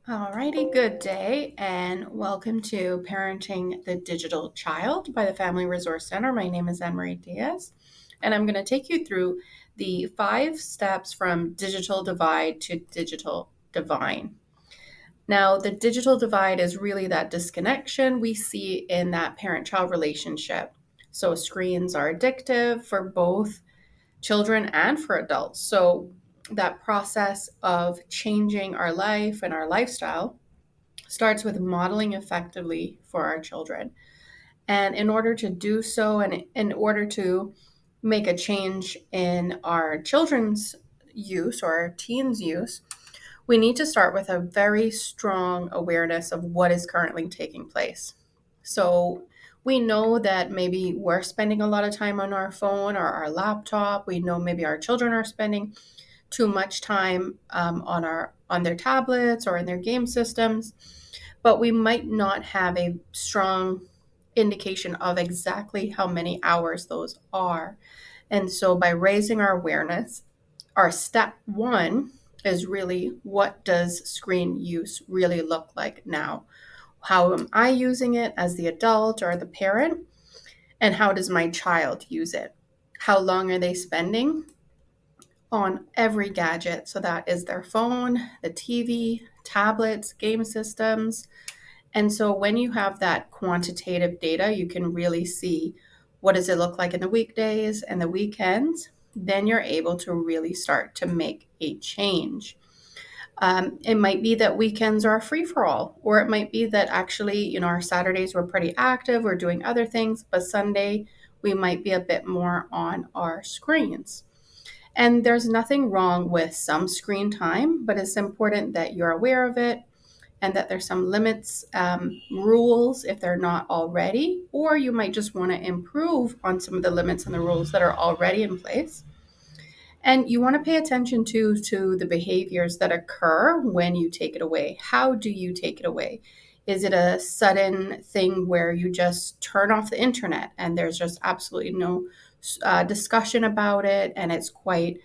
Alrighty, good day, and welcome to Parenting the Digital Child by the Family Resource Center. My name is Anne Marie Diaz, and I'm going to take you through the 5 steps from digital divide to digital divine. Now, the digital divide is really that disconnection we see in that parent child relationship. So, screens are addictive for both children and for adults. So, that process of changing our life and our lifestyle starts with modeling effectively for our children. And in order to do so, and in order to make a change in our children's use or our teens' use, we need to start with a very strong awareness of what is currently taking place. So we know that maybe we're spending a lot of time on our phone or our laptop. We know maybe our children are spending too much time on their tablets or in their game systems, but we might not have a strong indication of exactly how many hours those are. And so by raising our awareness, our step one is really, what does screen use really look like now? How am I using it as the adult or the parent? And how does my child use it? How long are they spending on every gadget? So that is their phone, the TV, tablets, game systems. And so when you have that quantitative data, you can really see what does it look like in the weekdays and the weekends. Then you're able to really start to make a change. It might be that weekends are a free for all, or it might be that actually, our Saturdays we're pretty active, we're doing other things, but Sunday we might be a bit more on our screens. And there's nothing wrong with some screen time, but it's important that you're aware of it and that there's some limits, rules if they're not already, or you might just want to improve on some of the limits and the rules that are already in place. And you want to pay attention to the behaviors that occur when you take it away. How do you take it away? Is it a sudden thing where you just turn off the internet and there's just absolutely no discussion about it, and it's new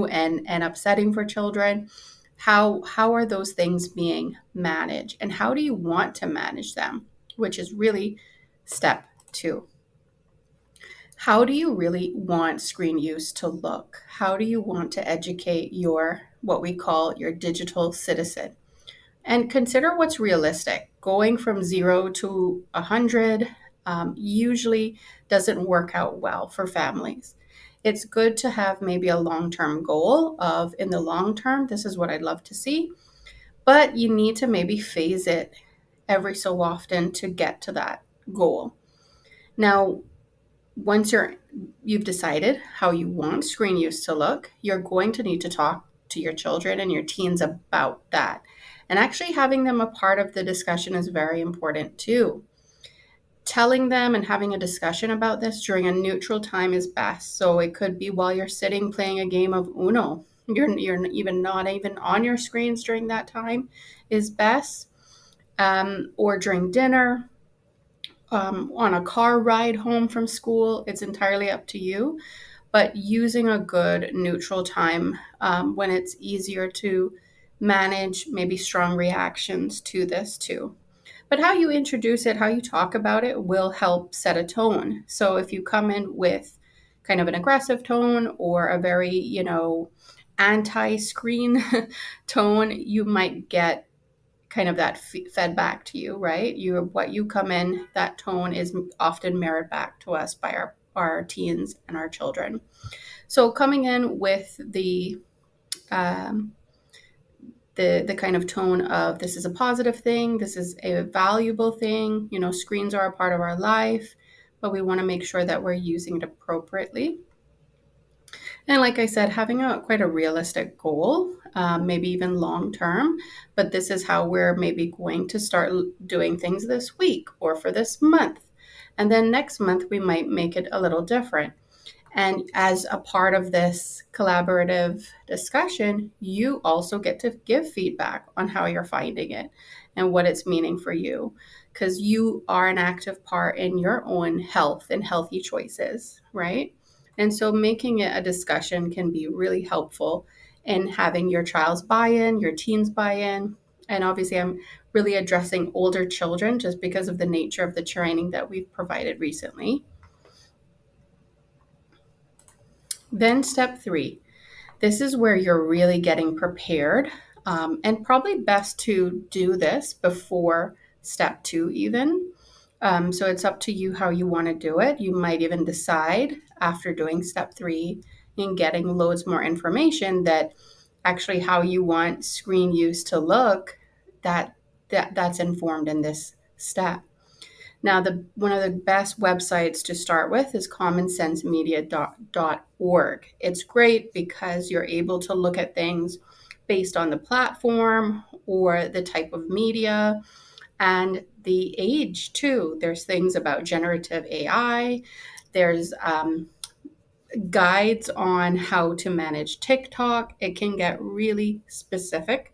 and upsetting for children? How are those things being managed, and how do you want to manage them? Which is really step two. How do you really want screen use to look? How do you want to educate your, what we call your digital citizen? And consider what's realistic. Going from 0 to 100 usually doesn't work out well for families. It's good to have maybe a long-term goal of, in the long term, this is what I'd love to see, but you need to maybe phase it every so often to get to that goal. Now, once you've decided how you want screen use to look, you're going to need to talk to your children and your teens about that. And actually having them a part of the discussion is very important too. Telling them and having a discussion about this during a neutral time is best. So it could be while you're sitting playing a game of Uno. You're even not even on your screens during that time is best. Or during dinner, on a car ride home from school. It's entirely up to you, but using a good neutral time when it's easier to manage maybe strong reactions to this too. But how you introduce it, how you talk about it will help set a tone. So if you come in with kind of an aggressive tone or a very, anti-screen tone, you might get kind of that fed back to you, right? What you come in, that tone is often mirrored back to us by our teens and our children. So coming in with um, the kind of tone of, this is a positive thing, this is a valuable thing, screens are a part of our life, but we want to make sure that we're using it appropriately. And like I said, having quite a realistic goal, maybe even long term, but this is how we're maybe going to start doing things this week or for this month. And then next month, we might make it a little different. And as a part of this collaborative discussion, you also get to give feedback on how you're finding it and what it's meaning for you, because you are an active part in your own health and healthy choices, right? And so making it a discussion can be really helpful in having your child's buy-in, your teen's buy-in. And obviously, I'm really addressing older children just because of the nature of the training that we've provided recently. Then step 3. This is where you're really getting prepared, and probably best to do this before step 2 even. So it's up to you how you want to do it. You might even decide after doing step 3 and getting loads more information that actually how you want screen use to look, that's informed in this step. Now, one of the best websites to start with is commonsensemedia.org. It's great because you're able to look at things based on the platform or the type of media and the age too. There's things about generative AI. There's guides on how to manage TikTok. It can get really specific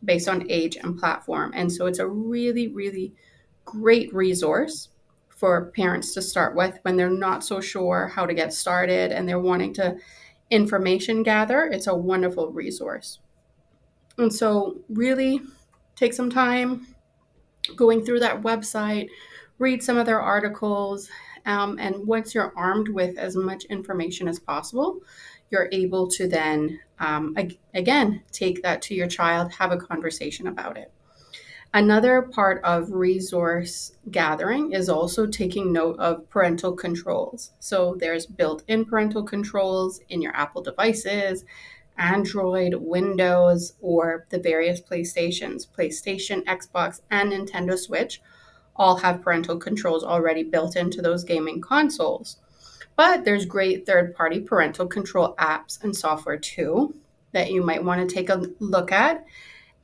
based on age and platform. And so it's a really, really great resource for parents to start with when they're not so sure how to get started and they're wanting to information gather. It's a wonderful resource. And so really take some time going through that website, read some of their articles, and once you're armed with as much information as possible, you're able to then, again, take that to your child, have a conversation about it. Another part of resource gathering is also taking note of parental controls. So there's built-in parental controls in your Apple devices, Android, Windows, or the various PlayStations, PlayStation, Xbox, and Nintendo Switch all have parental controls already built into those gaming consoles. But there's great third-party parental control apps and software too that you might want to take a look at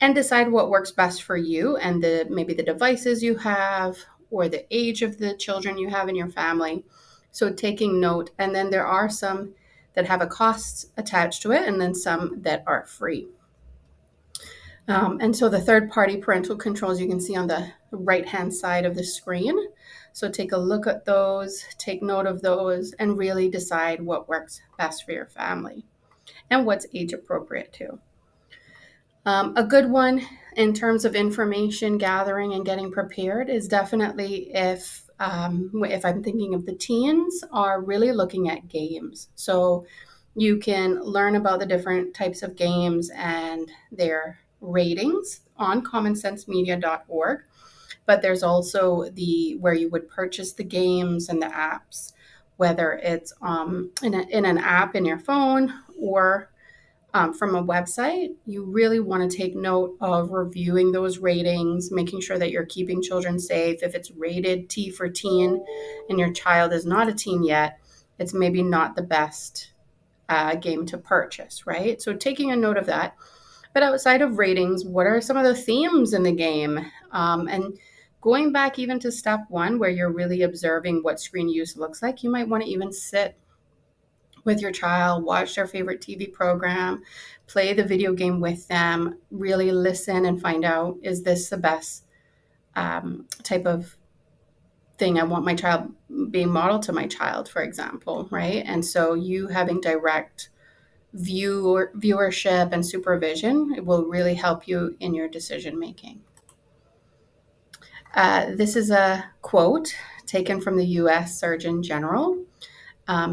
and decide what works best for you and maybe the devices you have or the age of the children you have in your family. So taking note, and then there are some that have a cost attached to it and then some that are free. And so the third-party parental controls you can see on the right-hand side of the screen. So take a look at those, take note of those, and really decide what works best for your family and what's age appropriate too. A good one in terms of information gathering and getting prepared is definitely if I'm thinking of the teens, are really looking at games. So you can learn about the different types of games and their ratings on commonsensemedia.org. But there's also where you would purchase the games and the apps, whether it's in an app in your phone or from a website. You really want to take note of reviewing those ratings, making sure that you're keeping children safe. If it's rated T for teen and your child is not a teen yet, it's maybe not the best game to purchase, right? So taking a note of that. But outside of ratings, what are some of the themes in the game? And going back even to step 1, where you're really observing what screen use looks like, you might want to even sit with your child, watch their favorite TV program, play the video game with them, really listen and find out, is this the best type of thing I want my child being modeled to my child, for example, right? And so you having direct viewership and supervision, it will really help you in your decision making. This is a quote taken from the U.S. Surgeon General.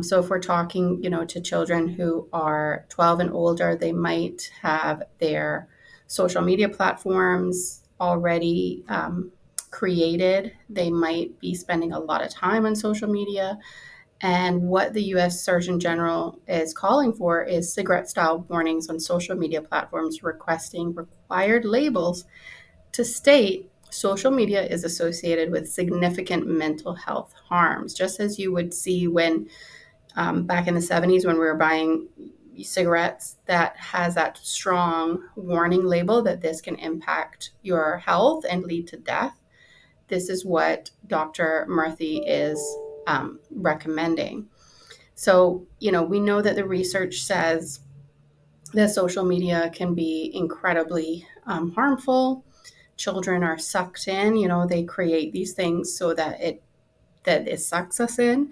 So if we're talking, to children who are 12 and older, they might have their social media platforms already created. They might be spending a lot of time on social media. And what the U.S. Surgeon General is calling for is cigarette-style warnings on social media platforms requesting required labels to state social media is associated with significant mental health harms, just as you would see when back in the 70s when we were buying cigarettes that has that strong warning label that this can impact your health and lead to death. This is what Dr. Murthy is recommending. So, we know that the research says that social media can be incredibly harmful. Children are sucked in, they create these things so that it sucks us in.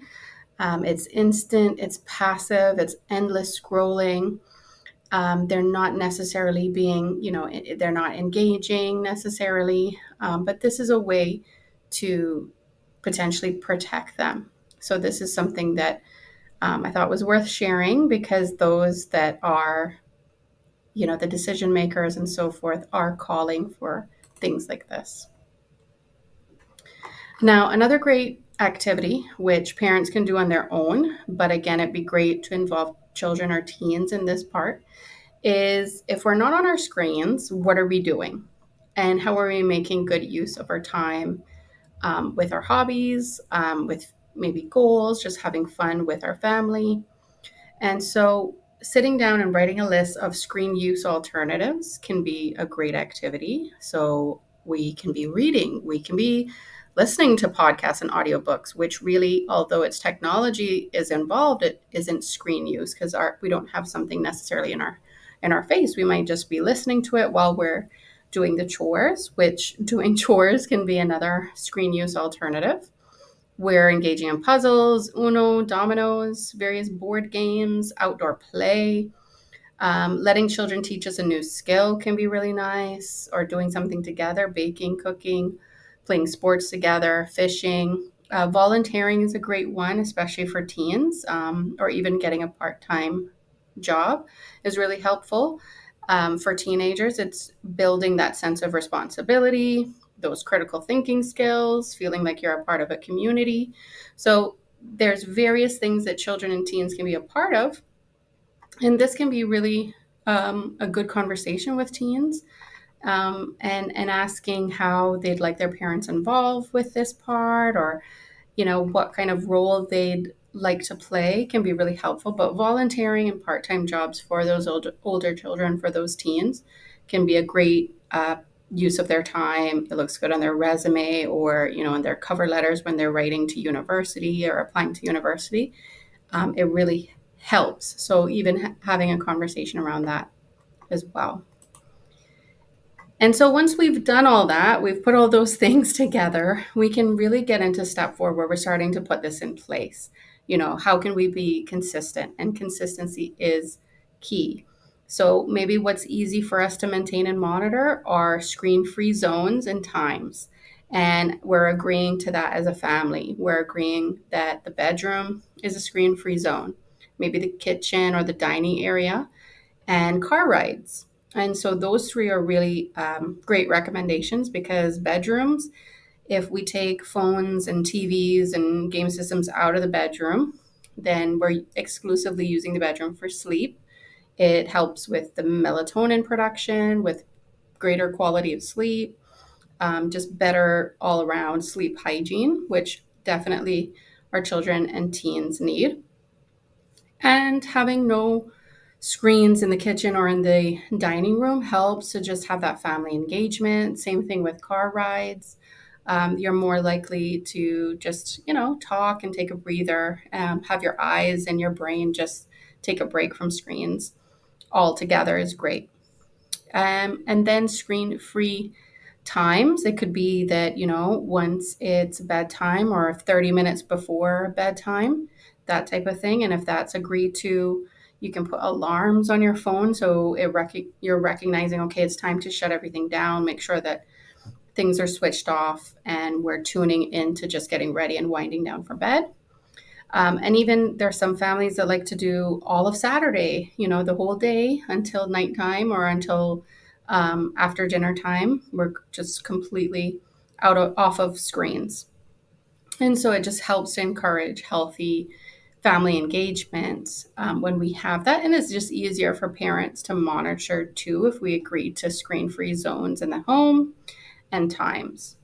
It's instant, it's passive, it's endless scrolling. They're not necessarily being, they're not engaging necessarily, but this is a way to potentially protect them. So this is something that I thought was worth sharing, because those that are, the decision makers and so forth, are calling for things like this. Now, another great activity, which parents can do on their own, but again, it'd be great to involve children or teens in this part, is if we're not on our screens, what are we doing? And how are we making good use of our time, with our hobbies, with maybe goals, just having fun with our family? And so, sitting down and writing a list of screen use alternatives can be a great activity. So, we can be reading, we can be listening to podcasts and audiobooks, which really, although its technology is involved, it isn't screen use, because we don't have something necessarily in our face. We might just be listening to it while we're doing the chores, which doing chores can be another screen use alternative. We're engaging in puzzles, Uno, dominoes, various board games, outdoor play. Letting children teach us a new skill can be really nice, or doing something together, baking, cooking, playing sports together, fishing. Volunteering is a great one, especially for teens, or even getting a part time job is really helpful. For teenagers, it's building that sense of responsibility, those critical thinking skills, feeling like you're a part of a community. So there's various things that children and teens can be a part of, and this can be really a good conversation with teens, and asking how they'd like their parents involved with this part, or what kind of role they'd like to play, can be really helpful. But volunteering and part-time jobs for those older children, for those teens, can be a great use of their time. It looks good on their resume, or in their cover letters when they're writing to university or applying to university. It really helps. So even having a conversation around that as well. And so once we've done all that, we've put all those things together, we can really get into step 4, where we're starting to put this in place. How can we be consistent? And consistency is key. So maybe what's easy for us to maintain and monitor are screen-free zones and times. And we're agreeing to that as a family. We're agreeing that the bedroom is a screen-free zone, maybe the kitchen or the dining area, and car rides. And so those 3 are really great recommendations, because bedrooms, if we take phones and TVs and game systems out of the bedroom, then we're exclusively using the bedroom for sleep. It helps with the melatonin production, with greater quality of sleep, just better all around sleep hygiene, which definitely our children and teens need. And having no screens in the kitchen or in the dining room helps to just have that family engagement. Same thing with car rides. You're more likely to just, talk and take a breather, have your eyes and your brain just take a break from screens altogether is great. And then screen free times. It could be that, once it's bedtime or 30 minutes before bedtime, that type of thing. And if that's agreed to, you can put alarms on your phone. So you're recognizing, okay, it's time to shut everything down, make sure that things are switched off, and we're tuning into just getting ready and winding down for bed. And even there's some families that like to do all of Saturday, the whole day until nighttime, or until after dinner time. We're just completely off of screens. And so it just helps to encourage healthy family engagement when we have that. And it's just easier for parents to monitor too, if we agree to screen-free zones in the home and times.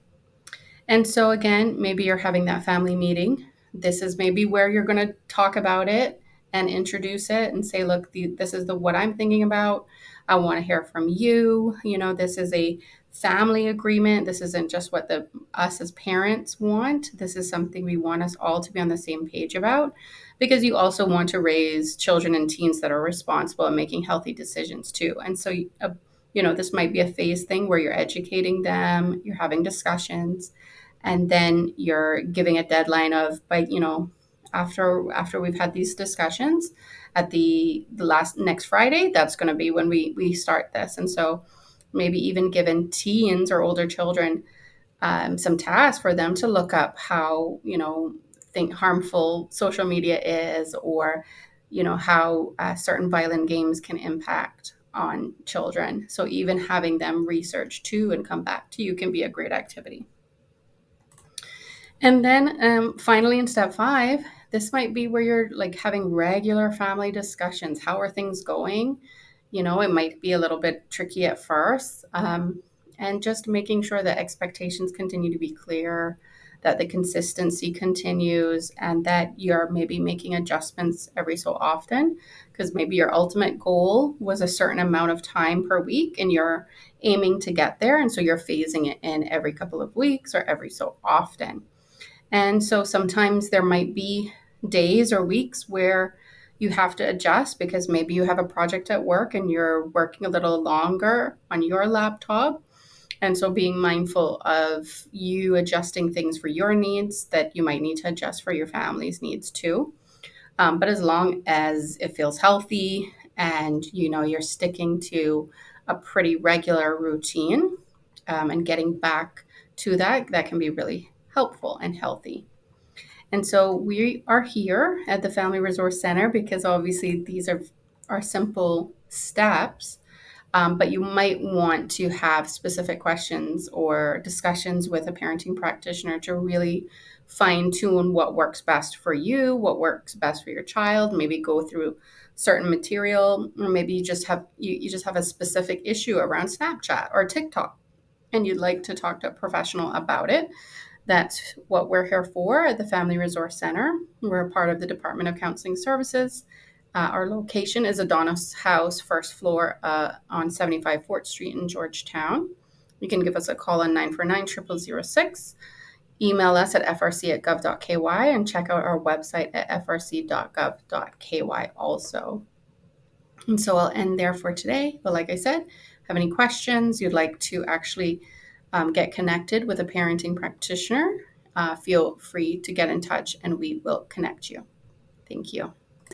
And so again, maybe you're having that family meeting. This is maybe where you're going to talk about it and introduce it and say, look, this is what I'm thinking about. I want to hear from you. This is a family agreement. This isn't just what us as parents want. This is something we want us all to be on the same page about, because you also want to raise children and teens that are responsible and making healthy decisions too. And so, this might be a phase thing where you're educating them, you're having discussions, and then you're giving a deadline of, after we've had these discussions, at the last next Friday, that's going to be when we start this. And so maybe even given teens or older children some tasks for them to look up how, think harmful social media is, or, how certain violent games can impact on children. So even having them research too and come back to you can be a great activity. And then finally, in step 5, this might be where you're like having regular family discussions. How are things going? It might be a little bit tricky at first. And just making sure that expectations continue to be clear, that the consistency continues, and that you're maybe making adjustments every so often, because maybe your ultimate goal was a certain amount of time per week and you're aiming to get there. And so you're phasing it in every couple of weeks or every so often. And so sometimes there might be days or weeks where you have to adjust because maybe you have a project at work and you're working a little longer on your laptop. And so being mindful of you adjusting things for your needs that you might need to adjust for your family's needs too. But as long as it feels healthy and you're sticking to a pretty regular routine, and getting back to that can be really helpful and healthy. And so we are here at the Family Resource Center because obviously these are simple steps, but you might want to have specific questions or discussions with a parenting practitioner to really fine tune what works best for you, what works best for your child. Maybe go through certain material, or maybe you just have a specific issue around Snapchat or TikTok, and you'd like to talk to a professional about it. That's what we're here for at the Family Resource Center. We're a part of the Department of Counseling Services. Our location is Adonis House, first floor, on 75 Fort Street in Georgetown. You can give us a call on 949-0006. Email us at frc@gov.ky and check out our website at frc.gov.ky also. And so I'll end there for today. But like I said, have any questions, you'd like to actually get connected with a parenting practitioner, feel free to get in touch and we will connect you. Thank you.